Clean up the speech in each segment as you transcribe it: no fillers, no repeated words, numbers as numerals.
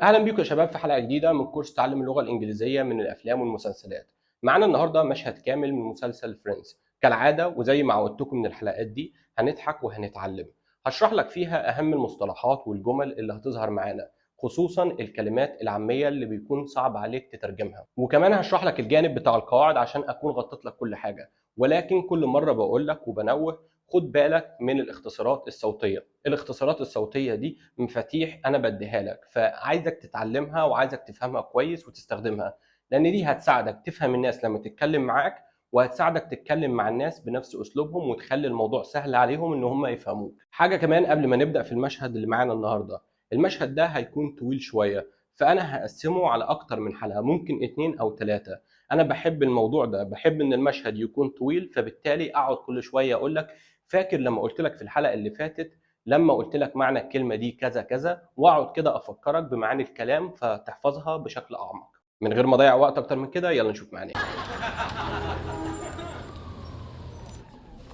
اهلا بيكم يا شباب في حلقه جديده من كورس تعلم اللغه الانجليزيه من الافلام والمسلسلات. معانا النهارده مشهد كامل من مسلسل فريندز كالعاده، وزي ما عودتكم من الحلقات دي هنضحك وهنتعلم. هشرح لك فيها اهم المصطلحات والجمل اللي هتظهر معانا، خصوصا الكلمات العاميه اللي بيكون صعب عليك تترجمها، وكمان هشرح لك الجانب بتاع القواعد عشان اكون غطيت لك كل حاجه. ولكن كل مره بقول لك وبنوه، خد بالك من الاختصارات الصوتيه. الاختصارات الصوتيه دي مفاتيح انا بديها لك، فعايزك تتعلمها وعايزك تفهمها كويس وتستخدمها، لان دي هتساعدك تفهم الناس لما تتكلم معاك، وهتساعدك تتكلم مع الناس بنفس اسلوبهم وتخلي الموضوع سهل عليهم ان هم يفهموك. حاجه كمان قبل ما نبدا في المشهد اللي معانا النهارده، المشهد ده هيكون طويل شويه، فانا هقسمه على اكتر من حلقه، ممكن 2 أو 3. انا بحب الموضوع ده، بحب ان المشهد يكون طويل، فبالتالي اقعد كل شويه اقول لك فاكر لما قلت لك في الحلقه اللي فاتت، لما قلت لك معنى الكلمة دي كذا كذا، واقعد كده افكرك بمعاني الكلام فتحفظها بشكل اعمق. من غير ما اضيع وقت اكتر من كده، يلا نشوف معاني.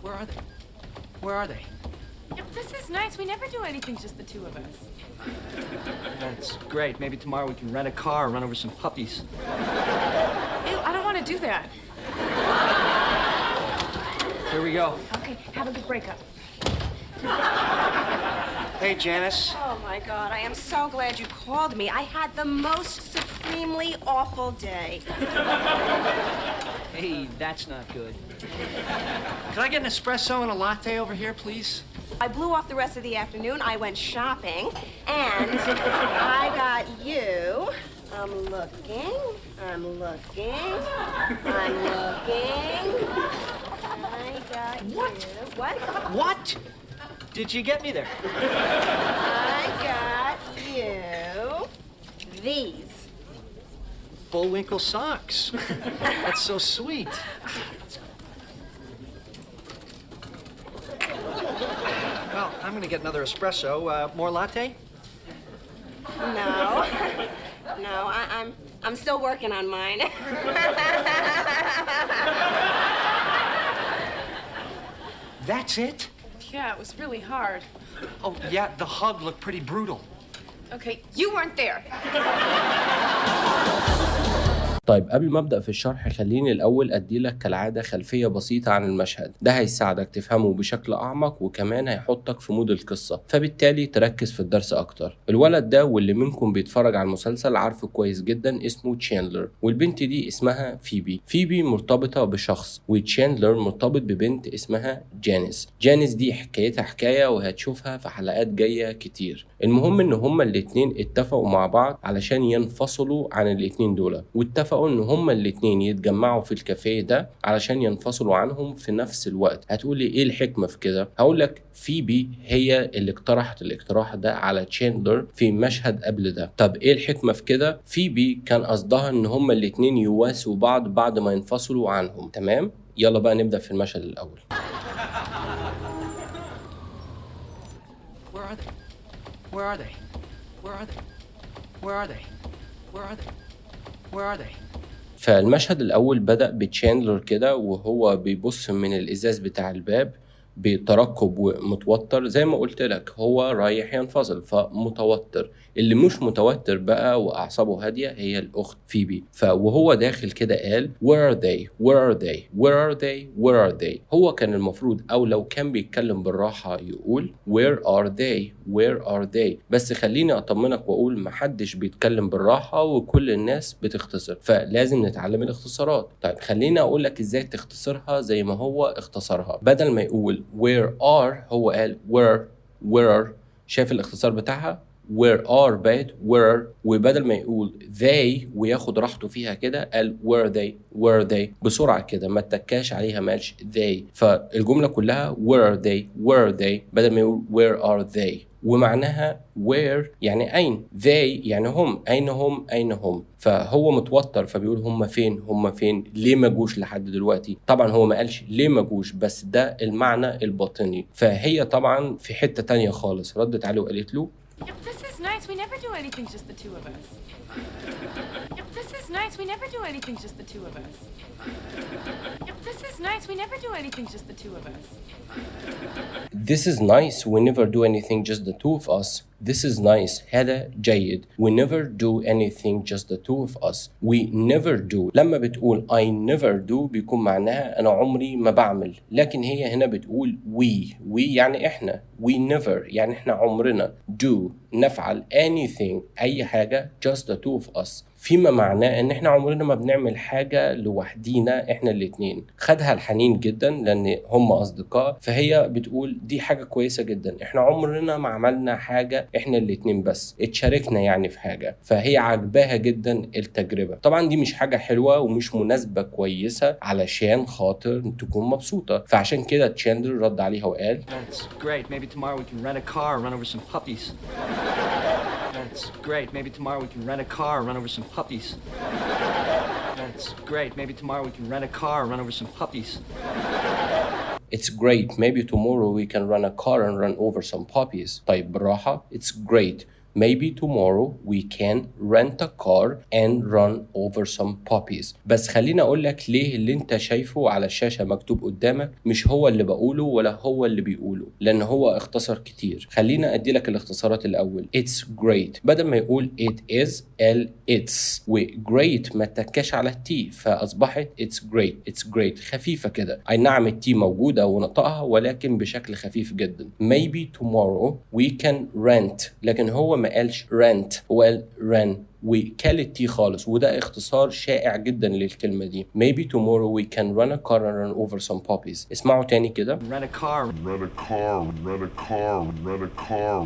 Where are they? Where are they? Yep, this is nice. We never do anything just the two of us. That's great. Maybe tomorrow we can rent a car and run over some puppies. Ew, I don't want to do that. Here we go. Okay, have a good breakup. Hey, Janice. Oh my God, I am so glad you called me. I had the most supremely awful day. Hey, that's not good. Can I get an espresso and a latte over here, please? I blew off the rest of the afternoon. I went shopping and I got you. I'm looking. I'm looking. I'm looking. I got What? you. What? What? Did you get me there? I got you these. Bullwinkle socks. That's so sweet. Well, I'm gonna get another espresso. More latte? No. No, I'm still working on mine. That's it? Yeah, it was really hard. Oh, yeah, the hug looked pretty brutal. Okay, you weren't there. طيب قبل ما ابدا في الشرح، خليني الاول اديلك كالعاده خلفيه بسيطه عن المشهد ده، هيساعدك تفهمه بشكل اعمق، وكمان هيحطك في مود القصه، فبالتالي تركز في الدرس اكتر. الولد ده واللي منكم بيتفرج على المسلسل عارفه كويس جدا، اسمه تشاندلر، والبنت دي اسمها فيبي. فيبي مرتبطه بشخص، وتشاندلر مرتبط ببنت اسمها جانيس. جانيس دي حكايتها حكايه وهتشوفها في حلقات جايه كتير. المهم ان هما الاتنين اتفقوا مع بعض علشان ينفصلوا عن الاتنين دول، واتفقوا ان هما الاتنين يتجمعوا في الكافيه ده علشان ينفصلوا عنهم في نفس الوقت. هتقولي ايه الحكمة في كده؟ هقولك فيبي هي اللي اقترحت الاقتراح ده على تشاندلر في مشهد قبل ده. طب ايه الحكمة في كده؟ فيبي كان قصدها ان هما الاتنين يواسوا بعض بعد ما ينفصلوا عنهم. تمام؟ يلا بقى نبدأ في المشهد الاول. Where are they? Where are they? Where are they? Where are they? Where are they? Where are they? فالمشهد الأول بدأ بتشاندلر كده وهو بيبص من الإزاز بتاع الباب بترقب ومتوتر، زي ما قلت لك هو رايح ينفصل فمتوتر. اللي مش متوتر بقى وأعصابه هادية هي الأخت فيبي. وهو داخل كده قال where are they where are they where are they where are they. هو كان المفروض أو لو كان بيتكلم بالراحة يقول where are they where are they، بس خليني أطمنك وأقول محدش بيتكلم بالراحة وكل الناس بتختصر، فلازم نتعلم الاختصارات. طيب خليني أقول لك إزاي تختصرها زي ما هو اختصرها. بدل ما يقول where are هو قال where. شايف الاختصار بتاعها؟ where are بقت where، وبدل ما يقول they وياخد راحته فيها كده قال where they بسرعة كده، ما تتكاش عليها، مالش they. فالجملة كلها where they بدل ما يقول where are they. ومعناها where يعني أين، they يعني هم، أين هم. فهو متوتر فبيقول هم فين ليه ما جوش لحد دلوقتي. طبعا هو ما قالش ليه ما جوش، بس ده المعنى الباطني. فهي طبعا في حتة تانية خالص ردت عليه وقالت له Yep, this is nice. We never do anything just the two of us. Yep, this is nice. We never do anything just the two of us. Yep, this is nice. We never do anything just the two of us. This is nice we never do anything just the two of us. This is nice. هذا جيد. We never do anything just the two of us. We never do. لما بتقول I never do بيكون معناها أنا عمري ما بعمل، لكن هي هنا بتقول we يعني إحنا. We never يعني إحنا عمرنا. Do نفعل anything أي حاجة just the two of us، فيما معناه ان احنا عمرنا ما بنعمل حاجة لوحدينا احنا الاتنين. خدها الحنين جدا لان هم اصدقاء، فهي بتقول دي حاجة كويسة جدا، احنا عمرنا ما عملنا حاجة احنا الاتنين بس، اتشاركنا يعني في حاجة، فهي عجباها جدا التجربة. طبعا دي مش حاجة حلوة ومش مناسبة كويسة علشان خاطر تكون مبسوطة، فعشان كده تشاندلر رد عليها وقال That's great. Maybe tomorrow we can rent a car and run over some puppies. That's great. Maybe tomorrow we can rent a car and run over some puppies. That's great. Maybe tomorrow we can rent a car and run over some puppies. It's great. Maybe tomorrow we can run a car and run over some puppies. طيب بالراحة. It's great. Maybe tomorrow we can rent a car and run over some puppies. بس خليني أقول لك ليه اللي أنت شايفه على الشاشة مكتوب قدامك مش هو اللي بقوله ولا هو اللي بيقوله، لأن هو اختصر كتير. خلينا أدي لك الاختصارات الأول. It's great بدل ما يقول it is it's، و great ما تكاش على التي فأصبحت it's great خفيفة كده. أي نعم التي موجودة ونطقها ولكن بشكل خفيف جدا. Maybe tomorrow we can rent، لكن هو ما قالش rent، هو قال run وكال التي خالص، وده اختصار شائع جدا للكلمة دي. Maybe tomorrow we can run a car and run over some puppies. اسمعوا تاني كده. Rent a car.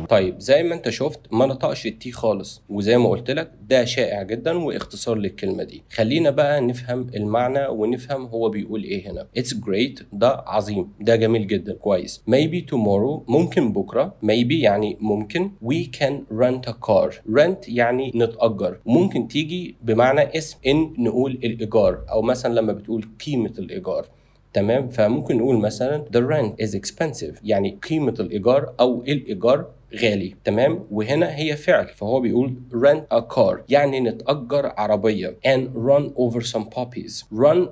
طيب زي ما انت شفت ما نطقش التي خالص، وزي ما قلت لك ده شائع جدا واختصار للكلمة دي. خلينا بقى نفهم المعنى ونفهم هو بيقول ايه هنا. It's great ده عظيم، ده جميل جدا كويس. Maybe tomorrow ممكن بكرة. Maybe يعني ممكن. We can rent a car. Rent يعني نتأجر، وممكن تيجي بمعنى اسم ان نقول الإيجار، أو مثلا لما بتقول قيمة الإيجار. تمام، فممكن نقول مثلا the rent is expensive يعني قيمة الإيجار أو الإيجار غالي. تمام، وهنا هي فعل فهو بيقول rent a car يعني نتأجر عربية. and run over some puppies. run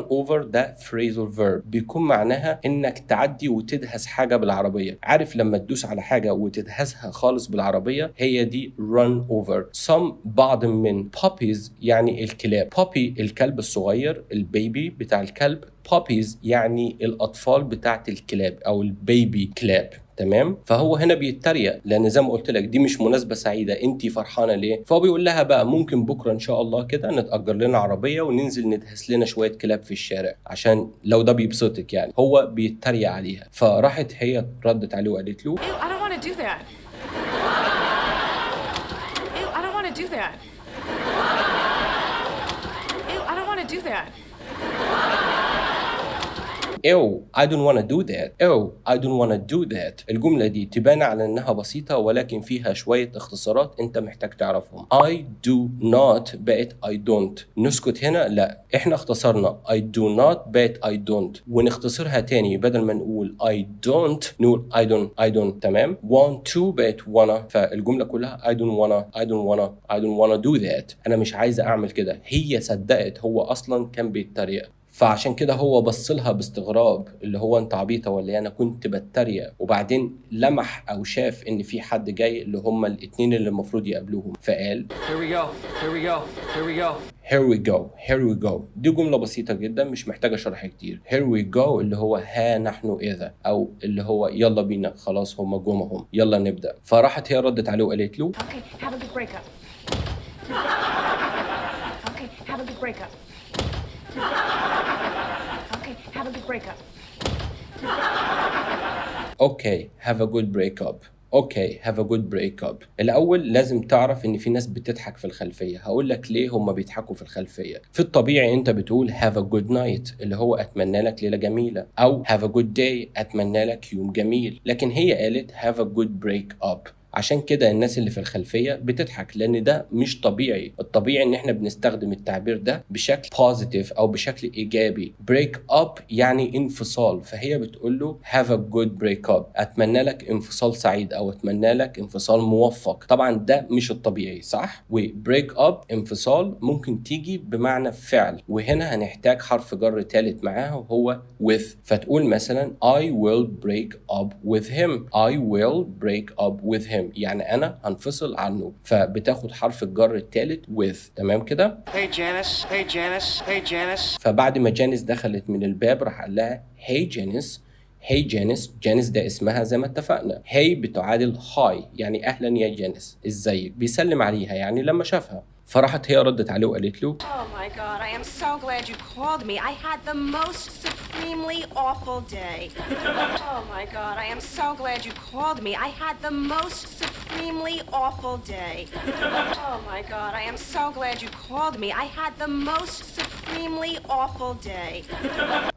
over ده phrasal verb بيكون معناها انك تعدي وتدهس حاجة بالعربية. عارف لما تدوس على حاجة وتدهسها خالص بالعربية، هي دي run over. some بعض من puppies يعني الكلاب. puppy الكلب الصغير، البيبي بتاع الكلب. puppies يعني الأطفال بتاعت الكلاب أو البيبي كلاب. تمام، فهو هنا بيتريق لان زي ما قلت لك دي مش مناسبه سعيده، انت فرحانه ليه؟ فهو بيقول لها بقى ممكن بكره ان شاء الله كده نتاجر لنا عربيه وننزل ندهس لنا شويه كلاب في الشارع عشان لو ده بيبسطك يعني. هو بيتريق عليها، فراحت هي ردت عليه وقالت له Ew, I don't want to do that. Ew, I don't want to do that. Ew, I don't want to do that. Ew, I don't want to do that. Ew, I don't want to do that. الجملة دي تبان على انها بسيطة ولكن فيها شوية اختصارات انت محتاج تعرفهم. I do not بقت I don't. نسكت هنا؟ لا، احنا اختصرنا I do not بقت I don't، ونختصرها تاني بدل ما نقول I don't نقول I don't. تمام، want to بقت wanna، فالجملة كلها I don't wanna do that. انا مش عايزة اعمل كده. هي صدقت هو اصلا كان بيتريق، فعشان كده هو بصلها باستغراب اللي هو انت عبيطه ولا انا كنت بتريق، وبعدين لمح او شاف ان في حد جاي اللي هم الاتنين اللي المفروض يقابلوهم، فقال Here we go. دي جملة بسيطة جدا مش محتاجة شرح كتير. Here we go اللي هو ها نحن إذا، أو اللي هو يلا بينا خلاص هم جمهم يلا نبدأ. فراحت هي ردت عليه وقالت له Okay, have a good breakup. Okay, have a good breakup. Okay, have a good breakup. Okay, have a good breakup. اوكي have a good breakup. الاول لازم تعرف ان في ناس بتضحك في الخلفيه. هقول لك ليه هم بيضحكوا في الخلفيه. في الطبيعي انت بتقول have a good night اللي هو اتمنى لك ليله جميله، او have a good day اتمنى لك يوم جميل، لكن هي قالت have a good breakup. عشان كده الناس اللي في الخلفية بتضحك لأن ده مش طبيعي. الطبيعي إن إحنا بنستخدم التعبير ده بشكل positive أو بشكل إيجابي. break up يعني انفصال، فهي بتقول له have a good break up أتمنى لك انفصال سعيد أو أتمنى لك انفصال موفق. طبعا ده مش الطبيعي صح؟ و break up انفصال ممكن تيجي بمعنى فعل، وهنا هنحتاج حرف جر ثالث معاها وهو with. فتقول مثلا I will break up with him. I will break up with him. him يعني أنا هنفصل عنه، فبتاخد حرف الجر الثالث with. تمام كده؟ Hey Janice, hey Janice, hey Janice. فبعد ما جانيس دخلت من الباب راح قال لها hey جانيس. hey جانيس، جانيس ده اسمها زي ما اتفقنا. hey بتعادل هاي يعني أهلا يا جانيس، ازيك، بيسلم عليها يعني لما شافها. فراحت هي ردت عليه وقالت له Oh my God, I am so glad you called me. I had the most supremely awful day. Oh my God, I am so glad you called me. I had the most supremely awful day. Oh my God, I am so glad you called me. I had the most supremely awful day.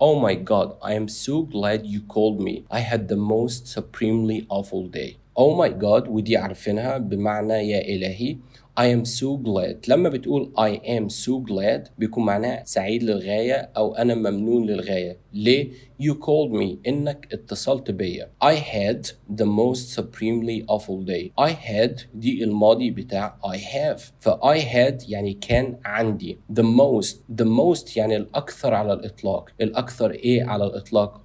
oh my god I am so glad you called me. I had the most supremely awful day. oh my god ودي عارفينها بمعنى يا إلهي. I am so glad لما بتقول I am so glad بيكون معناها سعيد للغاية أو أنا ممنون للغاية. ليه؟ You called me إنك اتصلت بيا. I had the most supremely awful day. I had دي الماضي بتاع I have. I had يعني كان عندي. The most يعني الأكثر على الإطلاق. الأكثر إيه على الإطلاق؟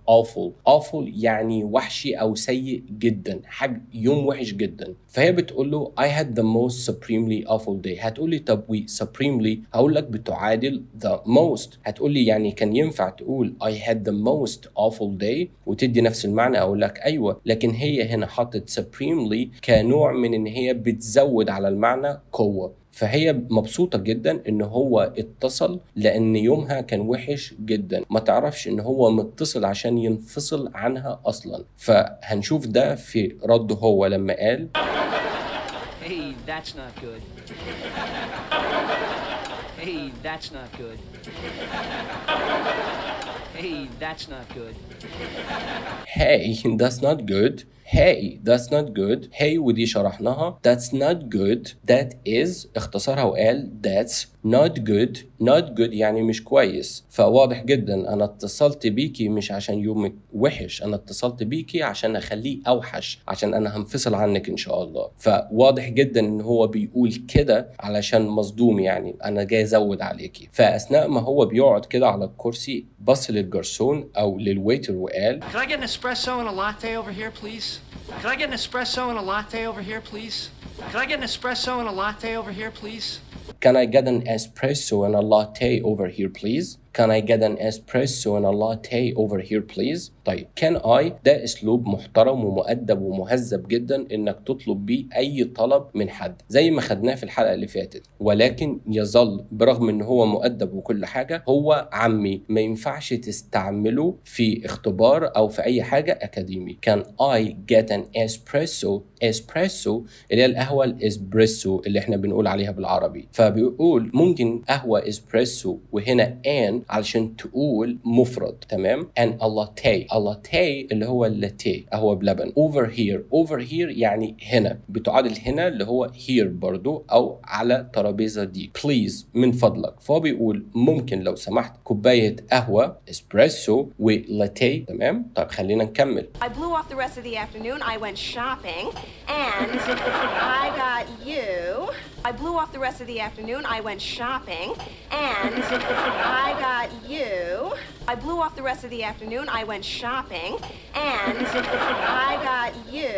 awful يعني وحشي أو سيء جدا، حاجة يوم وحش جدا. فهي بتقول له I had the most supremely awful day. هتقول لي طب supremely هقول لك بتعادل the most. هتقول لي يعني كان ينفع تقول I had the most awful day وتدي نفس المعنى؟ اقول لك ايوه، لكن هي هنا حطت supremely كنوع من ان هي بتزود على المعنى قوة. فهي مبسوطة جدا ان هو اتصل لان يومها كان وحش جدا، ما تعرفش ان هو متصل عشان ينفصل عنها اصلا. فهنشوف ده في رده هو لما قال Hey, that's not good. Hey, that's not good. Hey, that's not good. hey that's not good. hey that's not good. hey ودي شرحناها. that's not good that is اختصرها وقال that's not good. not good يعني مش كويس. فواضح جدا انا اتصلت بيكي مش عشان يومك وحش، انا اتصلت بيكي عشان اخليه اوحش، عشان انا هنفصل عنك ان شاء الله. فواضح جدا ان هو بيقول كده علشان مصدوم، يعني انا جاي ازود عليكي. فاثناء ما هو بيقعد كده على الكرسي بص للجرسون او للويتر وقال Can I get an espresso and a latte over here, please? Can I get an espresso and a latte over here, please? Can I get an espresso and a latte over here, please? Can I get an espresso and a latte over here please? Can I get an espresso and a latte over here please? طيب can I ده اسلوب محترم ومؤدب ومهذب جدا انك تطلب بيه اي طلب من حد زي ما خدناه في الحلقة اللي فاتت، ولكن يظل برغم ان هو مؤدب وكل حاجة هو عمي، ما ينفعش تستعمله في اختبار او في اي حاجة اكاديمي. Can I get an espresso؟ espresso اللي هي القهوة الاسبريسو اللي احنا بنقول عليها بالعربي. فبيقول ممكن قهوة اسبريسو وهنا an علشان تقول مفرد. تمام. and a latte. a latte اللي هو اللاتيه قهوة بلبن. over here يعني هنا، بتعادل هنا اللي هو here برضو او على ترابيزة دي. please من فضلك. فهو بيقول ممكن لو سمحت كوباية قهوة اسبريسو ولاتيه. تمام. طيب خلينا نكمل. I blew off the rest of the afternoon. I went shopping, and I got you. I blew off the rest of the afternoon. I went shopping, and I got you. I blew off the rest of the afternoon. I went shopping, and I got you.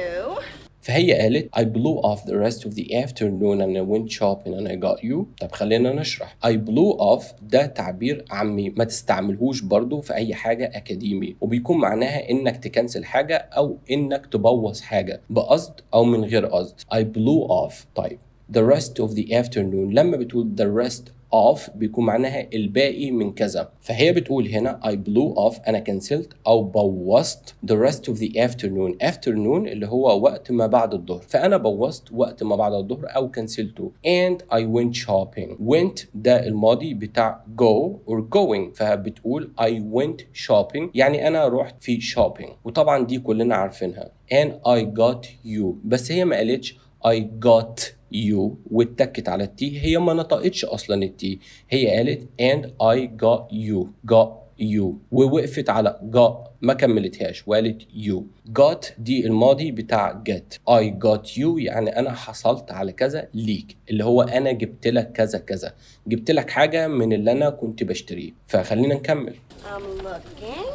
فهي قالت I blew off the rest of the afternoon and I went shopping and I got you. طب خلينا نشرح. I blew off ده تعبير عامي ما تستعملهوش برضو في أي حاجة أكاديمي، وبيكون معناها إنك تكنسل حاجة أو إنك تبوظ حاجة بقصد أو من غير قصد. I blew off. طيب the rest of the afternoon لما بتقول the rest off بيكون معناها الباقي من كذا. فهي بتقول هنا I blew off أنا كنسلت أو بوظت the rest of the afternoon اللي هو وقت ما بعد الظهر، فأنا بوظت وقت ما بعد الظهر أو كنسلته. and I went shopping. went ده الماضي بتاع go or going، فبتقول I went shopping يعني أنا رحت في shopping، وطبعا دي كلنا عارفينها. and I got you بس هي ما قالتش I got you واتكت على التي، هي ما نطقتش اصلا التي، هي قالت and I got you ووقفت على got ما كملتهاش وقالت you. got دي الماضي بتاع get. I got you يعني انا حصلت على كذا ليك، اللي هو انا جبت لك كذا كذا، جبت لك حاجة من اللي انا كنت بشتريه. فخلينا نكمل. I'm looking.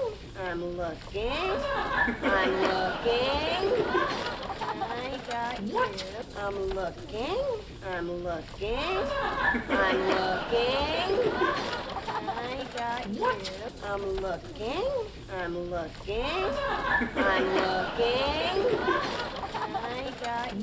I got you. I'm looking. I'm looking. I'm looking. I got you. I'm looking. I'm looking. I'm looking. I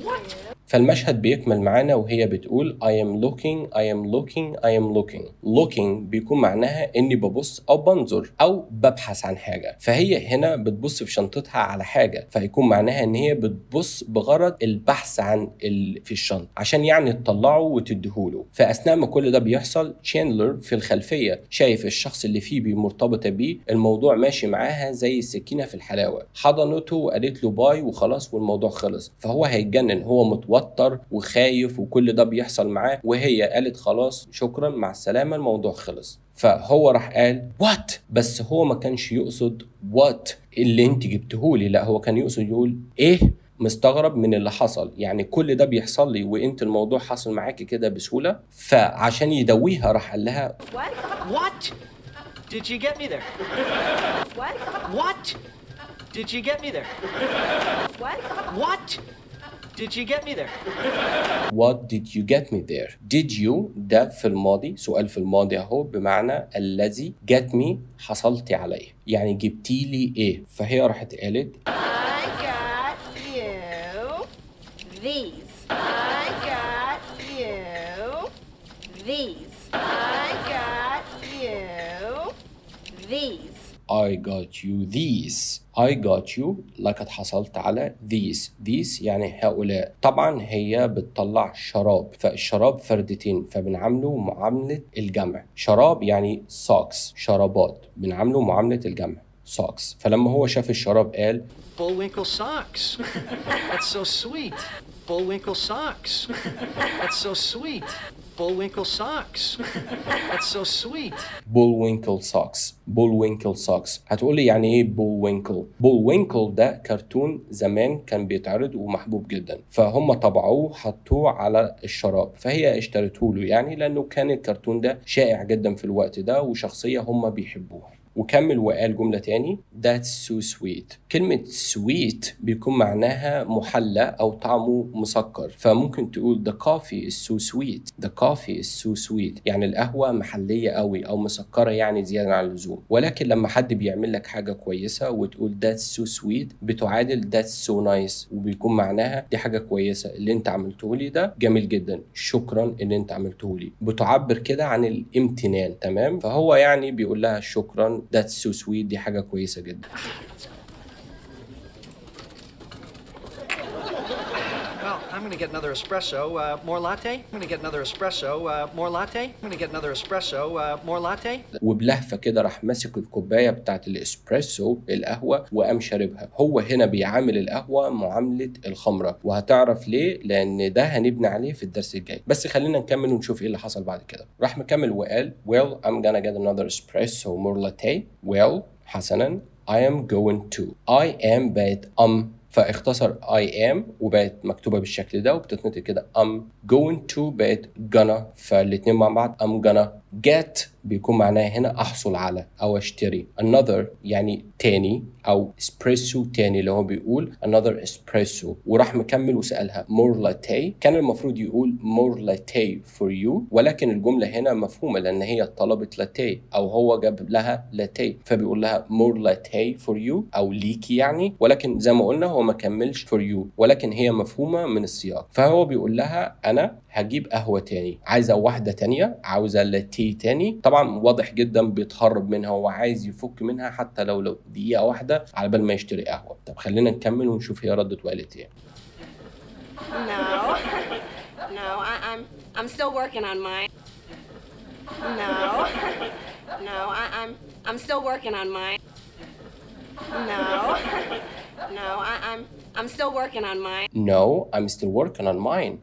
got you. فالمشهد بيكمل معانا وهي بتقول I am looking I am looking I am looking. looking بيكون معناها إني ببص أو بنظر أو ببحث عن حاجة، فهي هنا بتبص في شنطتها على حاجة، فيكون معناها إن هي بتبص بغرض البحث عن في الشنطة عشان يعني تطلعه وتديهوله. فأثناء ما كل ده بيحصل تشاندلر في الخلفية شايف الشخص اللي فيبي مرتبطة بيه الموضوع ماشي معاها زي السكينة في الحلاوة، حضنته وقالت له باي وخلاص والموضوع خلص، فهو هيتجنن، هو متوتر وخايف وكل ده بيحصل معاه، وهي قالت خلاص شكرا مع السلامة الموضوع خلص. فهو راح قال وات، بس هو ما كانش يقصد وات اللي انت جبتهولي، لا هو كان يقصد يقول ايه، مستغرب من اللي حصل، يعني كل ده بيحصل لي وانت الموضوع حصل معاكي كده بسهولة. فعشان يدويها راح قال لها What? Did you get me there? What? What? Did you get me there? What? What? Did you get me there? What did you get me there? Did you ده في الماضي، سؤال في الماضي اهو بمعنى الذي، get me حصلتي عليه يعني جبتي لي ايه، فهي راحت قالت I got you these. I got you these. I got you these. I got you these. I got you لقد حصلت على these يعني هؤلاء. طبعا هي بتطلع شراب، فالشراب فردتين فبنعامله معاملة الجمع، شراب يعني socks شرابات بنعامله معاملة الجمع socks. فلما هو شاف الشراب قال Bullwinkle socks. That's so sweet. Bullwinkle socks. That's so sweet. Bullwinkle socks. That's so sweet. Bullwinkle socks. Bullwinkle socks. هتقولي يعني ايه Bullwinkle؟ Bullwinkle ده كرتون زمان كان بيتعرض ومحبوب جدا، فهم طبعوه حطوه على الشراب، فهي اشترته له يعني لانه كان الكرتون ده شائع جدا في الوقت ده وشخصية هم بيحبوها. وكمل وقال جملة تاني That's so sweet. كلمة sweet بيكون معناها محلى أو طعمه مسكر، فممكن تقول the coffee is so sweet. The coffee is so sweet يعني القهوة محلية قوي أو مسكرة يعني زيادة عن اللزوم. ولكن لما حد بيعمل لك حاجة كويسة وتقول That's so sweet بتعادل That's so nice، وبيكون معناها دي حاجة كويسة اللي انت عملته لي ده جميل جدا، شكرا اللي انت عملته لي، بتعبر كده عن الامتنان. تمام، فهو يعني بيقول لها شكرا That's so sweet دي حاجة كويسة جدا. Well, I'm gonna get another espresso, more latte. I'm gonna get another espresso, more latte. I'm gonna get another espresso, more latte. وبلهفة كده راح ماسك الكوباية بتاعت الاسبريسو القهوة وقام شاربها. هو هنا بيعامل القهوة معاملة الخمرة، وهتعرف ليه لأن ده هنبني عليه في الدرس الجاي. بس خلينا نكمل ونشوف ايه اللي حصل بعد كده. راح مكمل وقال Well, I'm gonna get another espresso more latte. Well, حسنا I am going to. I am بقت فاختصر I am وبقت مكتوبة بالشكل ده وبتتنطق كده I'm going to بقت gonna، فالاتنين مع بعض I'm gonna get بيكون معناه هنا أحصل على أو أشتري. another يعني تاني أو espresso تاني اللي هو بيقول another espresso. وراح مكمل وسألها more latte. كان المفروض يقول more latte for you، ولكن الجملة هنا مفهومة لأن هي طلبت latte أو هو جاب لها latte، فبيقول لها more latte for you أو ليكي يعني، ولكن زي ما قلنا هو ما كملش for you، ولكن هي مفهومة من السياق. فهو بيقول لها أنا هجيب قهوة تاني، عايزة واحدة تانية، عاوزة لاتيه تاني. طبعا واضح جدا بيتهرب منها وعايز يفك منها حتى لو دقيقة واحدة على بال ما يشتري قهوة. طب خلينا نكمل ونشوف هي ردت وقالت ايه. No, I'm still working on mine. No, I'm still working on mine. No, I'm still working on mine. No, I'm still working on mine.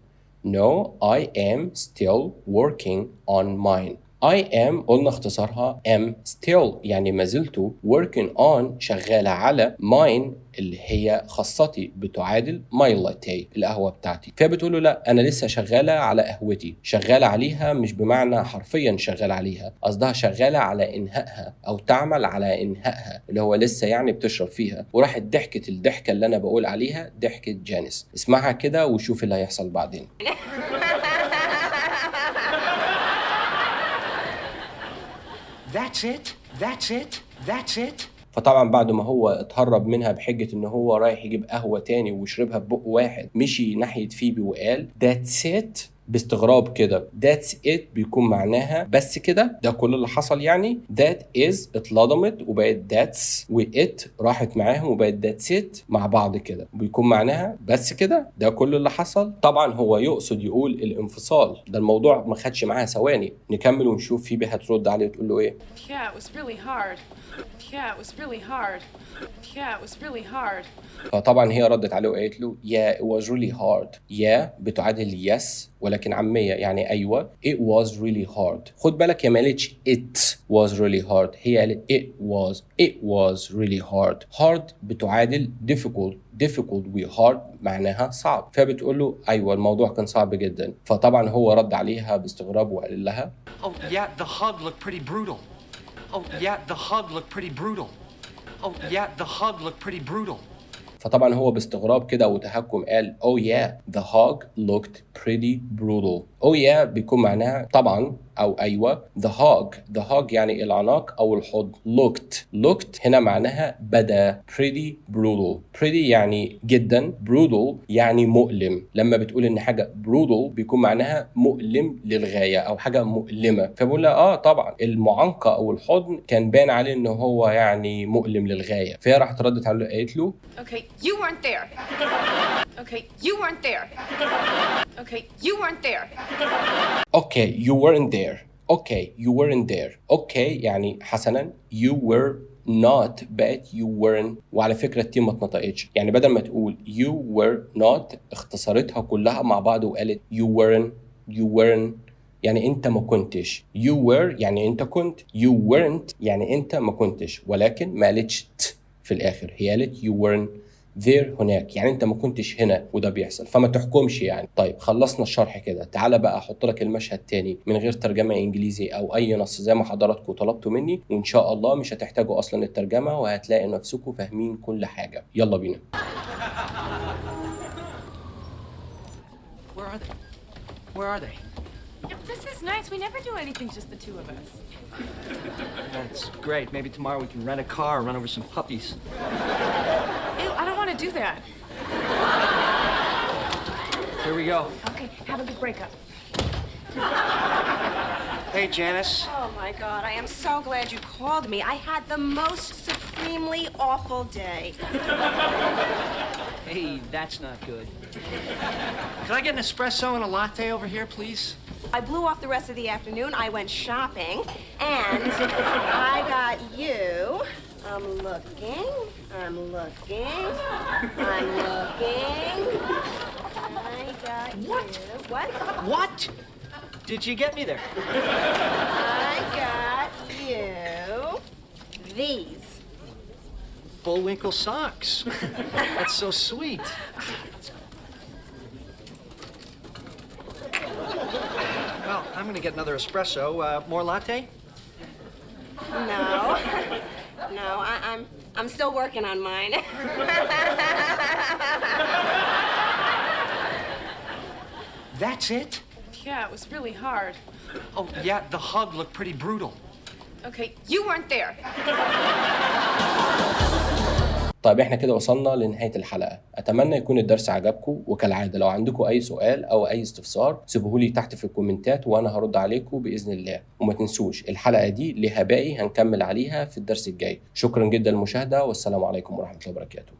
No, I am still working on mine. I am قلنا اختصارها am still يعني ما زلت working on شغالة على mine اللي هي خاصتي بتعادل my latte القهوة بتاعتي. فهي بتقول له لا أنا لسه شغالة على قهوتي. شغالة عليها مش بمعنى حرفيا شغالة عليها، قصدها شغالة على إنهائها أو تعمل على إنهائها اللي هو لسه يعني بتشرب فيها. وراحت ضحكت الضحكة اللي أنا بقول عليها ضحكة جانيس. اسمعها كده وشوف اللي هيحصل بعدين. That's it? That's it? That's it? فطبعا بعد ما هو اتهرب منها بحجة ان هو رايح يجيب قهوة تاني ويشربها ببق واحد، مشي ناحية فيبي وقال that's it باستغراب كده. that's it بيكون معناها بس كده، ده كل اللي حصل يعني. that is اتلضمت وبقت that's و it راحت معاهم وبقت that's it مع بعض كده، بيكون معناها بس كده ده كل اللي حصل. طبعا هو يقصد يقول الانفصال ده. الموضوع ما خدش معاها ثواني. نكمل ونشوف فيبي هترد عليه وتقول له ايه. Yeah, it was really hard. Yeah, it was really hard. Yeah, it was really hard. فطبعا هي ردت عليه وقالت له yeah it was really hard. yeah بتعادل yes ولكن عامية يعني أيوة. it was really hard. خد بالك هي ما قالتش it was really hard، هي قالت it was really hard. hard بتعادل difficult و hard معناها صعب. فبتقول له أيوة الموضوع كان صعب جدا. فطبعا هو رد عليها باستغراب وقال لها Oh, yeah, the hug looked pretty brutal. Oh, yeah, the hug looked pretty brutal. Oh, yeah, the hug looked pretty brutal. فطبعا هو باستغراب كده وتهكم قال oh yeah the hug looked pretty brutal. oh yeah بيكون معناها طبعا أو أيوة. the hug يعني العناق أو الحضن. looked هنا معناها بدا. pretty brutal يعني جدا. brutal يعني مؤلم. لما بتقول إن حاجة brutal بيكون معناها مؤلم للغاية أو حاجة مؤلمة. فبقول لها طبعا المعانقة أو الحضن كان باين عليه إنه هو يعني مؤلم للغاية. فهي راحت ردت عليه قالت له Okay, you weren't there. Okay, you weren't there. Okay, you weren't there. okay you weren't there. okay you weren't there. okay يعني حسنا you were not بقت you weren't. وعلى فكرة التي ما اتنطقتش، يعني بدل ما تقول you were not اختصرتها كلها مع بعض وقالت you weren't يعني انت ما كنتش. you were يعني انت كنت. you weren't يعني انت ما كنتش، ولكن ما قالتش في الاخر. هي قالت you weren't there هناك يعني انت ما كنتش هنا وده بيحصل. فما تحكمش يعني. طيب خلصنا الشرح كده، تعالى بقى احط لك المشهد تاني من غير ترجمة انجليزي او اي نص زي ما حضراتكم طلبتوا مني، وان شاء الله مش هتحتاجوا اصلا الترجمة وهتلاقي نفسكم فاهمين كل حاجة. يلا بينا. Where are they? Yep, this is nice. We never do anything just the two of us. That's great. Maybe tomorrow we can rent a car and run over some puppies. Ew, I don't want to do that. Here we go. Okay, have a good breakup. Hey, Janice. Oh my God, I am so glad you called me. I had the most supremely awful day. Hey, that's not good. Can I get an espresso and a latte over here, please? I blew off the rest of the afternoon. I went shopping, and I got you. I'm looking. I got What? you. What? What? Did you get me there? I got you these. Bullwinkle socks. That's so sweet. Well, I'm gonna get another espresso. More latte? No. No, I'm still working on mine. That's it? Yeah, it was really hard. Oh, yeah, the hug looked pretty brutal. Okay, you weren't there. طيب احنا كده وصلنا لنهاية الحلقة. اتمنى يكون الدرس عجبكم، وكالعادة لو عندكم اي سؤال او اي استفسار سيبوهولي تحت في الكومنتات وانا هرد عليكم باذن الله. وما تنسوش الحلقة دي لها باقي هنكمل عليها في الدرس الجاي. شكرا جدا للمشاهدة والسلام عليكم ورحمة الله وبركاته.